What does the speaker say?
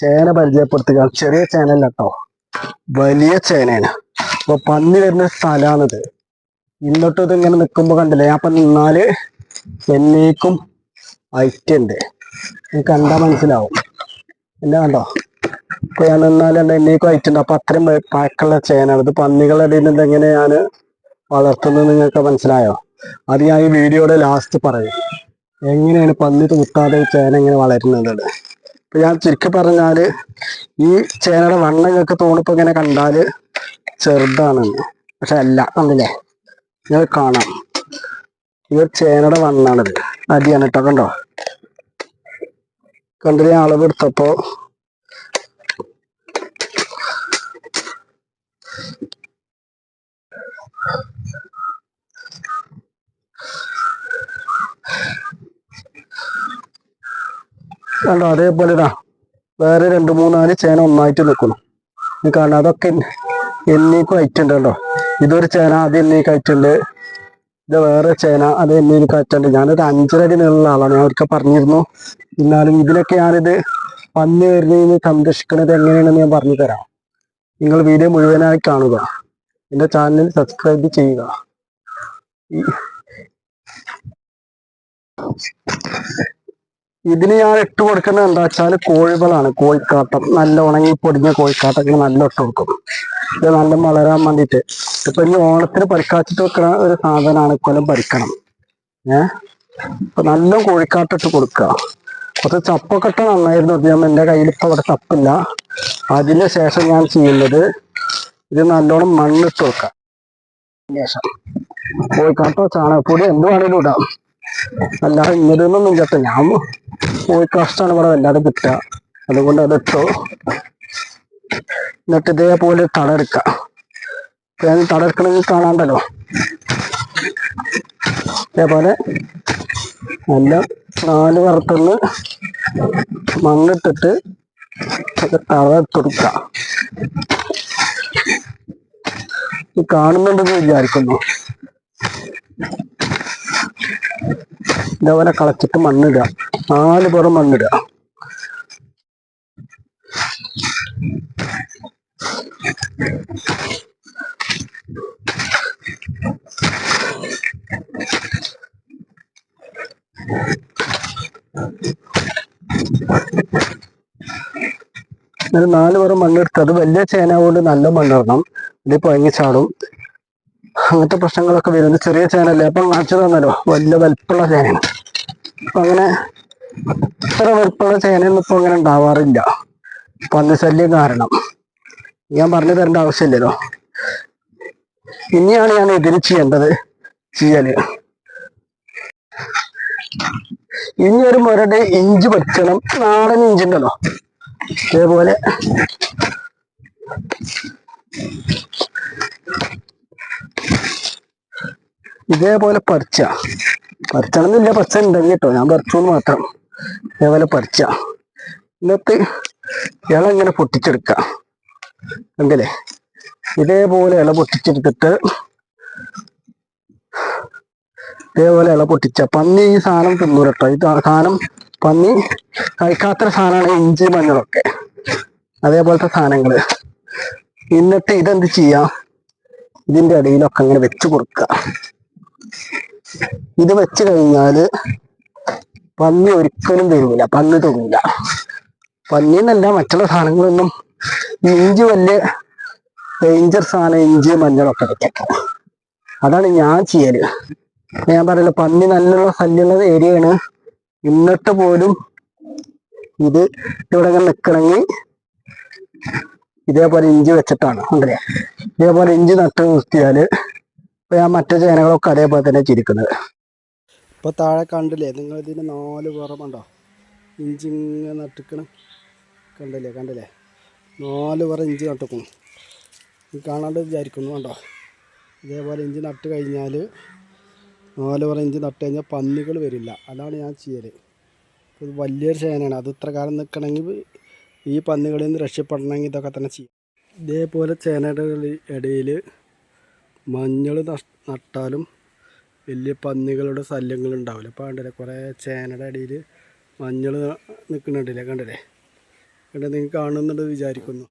ചേന പരിചയപ്പെടുത്തുക. ചെറിയ ചേനല്ല കേട്ടോ, വലിയ ചേനയാണ്. അപ്പൊ പന്നി വരുന്ന സ്ഥലമാണിത്. ഇന്നോട്ടും ഇതിങ്ങനെ നിൽക്കുമ്പോ കണ്ടില്ലേ, ഞാൻ അപ്പൊ നിന്നാല് എന്നേക്കും ഐറ്റുണ്ട്, കണ്ടാ മനസ്സിലാവും. എന്നെ കണ്ടോ, ഇപ്പൊ ഞാൻ നിന്നാലും എന്നേക്കും ഐറ്റുണ്ട്. അപ്പൊ അത്രയും പഴക്കമുള്ള ചേനയാണ് ഇത്. പന്നികളുടെ ഇടയിൽ നിന്ന് എങ്ങനെ ഞാൻ വളർത്തുന്നത് നിങ്ങൾക്ക് മനസ്സിലായോ? അത് ഞാൻ ഈ വീഡിയോയുടെ ലാസ്റ്റ് പറയും, എങ്ങനെയാണ് പന്നി തൂത്താതെ ചേന എങ്ങനെ വളരുന്നത്. ഇപ്പൊ ഞാൻ ചുരുക്കി പറഞ്ഞാല്, ഈ ചേനയുടെ വണ്ണം നിങ്ങൾക്ക് തോന്നിപ്പോ ഇങ്ങനെ കണ്ടാല് ചെറുതാണെന്ന്, പക്ഷെ അല്ല. കണ്ടില്ലേ, നിങ്ങൾ കാണാം, ഇത് ചേനയുടെ വണ്ണാണിത്. അടിയാണ് കേട്ടോ, കണ്ടോ. കണ്ടില്ലേ, അളവ് എടുത്തപ്പോ കണ്ടോ. അതേപോലെ ഇതാ വേറെ 2-3-4 ചേന ഒന്നായിട്ട് നിൽക്കുന്നു. നീ കാണാം, അതൊക്കെ എന്നേക്കും ഐറ്റുണ്ട് കേട്ടോ. ഇതൊരു ചേന, അത് എന്നേക്കും ഐറ്റുണ്ട്. ഇത് വേറെ ചേന, അത് എന്നേക്കും ഐറ്റുണ്ട്. ഞാനൊരു 5 അടി നീളമുള്ള ആളാണ്, ഞാൻ ഒരിക്കൽ പറഞ്ഞിരുന്നു. എന്നാലും ഇതിലൊക്കെ ഞാനിത് പന്നി വരുന്നതിന് സംരക്ഷിക്കുന്നത് എങ്ങനെയാണെന്ന് ഞാൻ പറഞ്ഞു തരാം. നിങ്ങൾ വീഡിയോ മുഴുവനായി കാണുക, എൻ്റെ ചാനൽ സബ്സ്ക്രൈബ് ചെയ്യുക. ഇതിന് ഞാൻ ഇട്ട് കൊടുക്കുന്നത് എന്താ വെച്ചാൽ കോഴികളാണ്. കോഴിക്കാട്ടം, നല്ല ഉണങ്ങി പൊടിഞ്ഞ കോഴിക്കാട്ടൊക്കെ നല്ല ഇട്ട് കൊടുക്കും. ഇത് നല്ല വളരാൻ വേണ്ടിയിട്ട്. ഇപ്പൊ ഈ ഓണത്തിന് പരിക്കാച്ചിട്ട് വെക്കുന്ന ഒരു സാധനമാണ്, കൊല്ലം പരിക്കണം. അപ്പൊ നല്ല കോഴിക്കാട്ടിട്ട് കൊടുക്കുക. കുറച്ച് ചപ്പൊക്കെ ഇട്ട് നന്നായിരുന്നു. അത് ഞാൻ എൻ്റെ കയ്യിൽ ഇപ്പൊ അവിടെ ചപ്പില്ല. അതിന് ശേഷം ഞാൻ ചെയ്യുന്നത്, ഇത് നല്ലോണം മണ്ണിട്ട് വെക്കാം. ശേഷം കോഴിക്കാട്ടോ ചാണകപ്പൊടി എന്ത് വേണേലും ഇടാം, അല്ലാതെ ഇങ്ങനെയൊന്നും ഇല്ലാത്ത. ഞാൻ കോഴിക്കാഷ്ടാണ് ഇവിടെ വല്ലാതെ കിട്ടുക, അതുകൊണ്ട് അതിട്ടോ. എന്നിട്ട് ഇതേപോലെ തടമെടുക്കാം. ഞാൻ തടമെടുക്കണമെങ്കിൽ കാണാണ്ടല്ലോ. അതേപോലെ നല്ല 4 വറുത്തുനിന്ന് മണ്ണിട്ടിട്ട് തടമെടുത്തെടുക്കുക. ഈ കാണുന്നുണ്ടെന്ന് വിചാരിക്കുന്നു. ഇതേപോലെ കളച്ചിട്ട് മണ്ണിടുക, 4 പുറം മണ്ണിടുക. ഒരു 4 പുറം മണ്ണെടുത്ത്, അത് വലിയ ചേന കൊണ്ട് നല്ല മണ്ണിടണം, ഇത് പൊങ്ങി ചാടും, അങ്ങനത്തെ പ്രശ്നങ്ങളൊക്കെ വരുന്നത്. ചെറിയ ചേനല്ലേ, അപ്പൊ കാണിച്ചു തന്നല്ലോ, വലിയ വലിപ്പമുള്ള ചേനയാണ്. അപ്പൊ അങ്ങനെ ഇത്ര വലിപ്പമുള്ള ചേനയൊന്നും ഇപ്പൊ അങ്ങനെ ഉണ്ടാവാറില്ല, പന്നി ശല്യം കാരണം. ഞാൻ പറഞ്ഞു തരേണ്ട ആവശ്യമില്ലല്ലോ. ഇനിയാണ് ഞാൻ ഇതിന് ചെയ്യല്. ഇനി ഒരു മുരട് ഇഞ്ചി വെക്കണം, നാടൻ ഇഞ്ചി ഉണ്ടല്ലോ, ഇതേപോലെ പറിച്ചണമെന്നില്ല, പച്ച ഉണ്ടെങ്കിൽ കേട്ടോ, ഞാൻ പറിച്ചോന്ന് മാത്രം. ഇതേപോലെ എന്നിട്ട് ഇളങ്ങനെ പൊട്ടിച്ചെടുക്ക. കണ്ടില്ലേ, ഇതേപോലെ ഇല പൊട്ടിച്ചെടുത്തിട്ട് ഇതേപോലെ ഇല പൊട്ടിച്ച പന്നി ഈ സാധനം തിന്നൂല കേട്ടോ. ഈ സാധനം പന്നി കഴിക്കാത്ത സാധനമാണ് ഇഞ്ചി മഞ്ഞളൊക്കെ, അതേപോലത്തെ സാധനങ്ങള്. എന്നിട്ട് ഇതെന്ത് ചെയ്യാം, ഇതിന്റെ ഇടയിലൊക്കെ അങ്ങനെ വെച്ച് കൊടുക്കുക. ഇത് വെച്ച് കഴിഞ്ഞാല് പന്നി ഒരിക്കലും വരൂല, പന്നി തൊടില്ല. പന്നിന്നല്ല, മറ്റുള്ള സാധനങ്ങളൊന്നും. ഇഞ്ചി വലിയ ഡേഞ്ചർ സാധനം, ഇഞ്ചി മഞ്ഞളൊക്കെ വെച്ചേക്കാം. അതാണ് ഞാൻ ചെയ്യല്. ഞാൻ പറയല്ലോ, പന്നി നല്ലുള്ള ശല്യമുള്ള ഏരിയയാണ്. എന്നിട്ട് പോലും ഇത് ഇവിടെ ഇങ്ങനെ നിൽക്കണമെങ്കിൽ ഇതേപോലെ ഇഞ്ചി വെച്ചിട്ടാണ്. ഉണ്ടല്ലേ, ഇതേപോലെ ഇഞ്ചി നട്ട് നിർത്തിയാല് ഇപ്പൊ ഞാൻ മറ്റു ചേനകളൊക്കെ അതേപോലെ തന്നെ ചിരിക്കുന്നത്. ഇപ്പൊ താഴെ കണ്ടില്ലേ നിങ്ങൾ, ഇതിന് 4 പുറമുണ്ടോ ഇഞ്ചി ഇങ്ങനെ നട്ടിക്കണം. കണ്ടില്ലേ 4 പുറം ഇഞ്ചി നട്ടിക്കണം. കാണാണ്ട് വിചാരിക്കുന്നു. കണ്ടോ, ഇതേപോലെ ഇഞ്ചി നട്ട് കഴിഞ്ഞാൽ 4 പുറം ഇഞ്ചി നട്ട് കഴിഞ്ഞാൽ പന്നികൾ വരില്ല. അതാണ് ഞാൻ ചെയ്യല്. ഇത് വലിയൊരു ചേനയാണ്, അത് ഇത്ര കാലം നിൽക്കണമെങ്കിൽ, ഈ പന്നികളിൽ നിന്ന് രക്ഷപ്പെടണമെങ്കിൽ ഇതൊക്കെ തന്നെ ചെയ്യും. ഇതേപോലെ ചേനയുടെ ഇടയിൽ മഞ്ഞൾ നട്ടാലും വലിയ പന്നികളുടെ ശല്യങ്ങൾ ഉണ്ടാവില്ല. അപ്പോൾ കണ്ടില്ലേ, കുറേ ചേനയുടെ ഇടയിൽ മഞ്ഞൾ നിൽക്കുന്നുണ്ടല്ലേ, കണ്ടില്ലേ. നിങ്ങൾ കാണുന്നുണ്ട് വിചാരിക്കുന്നു.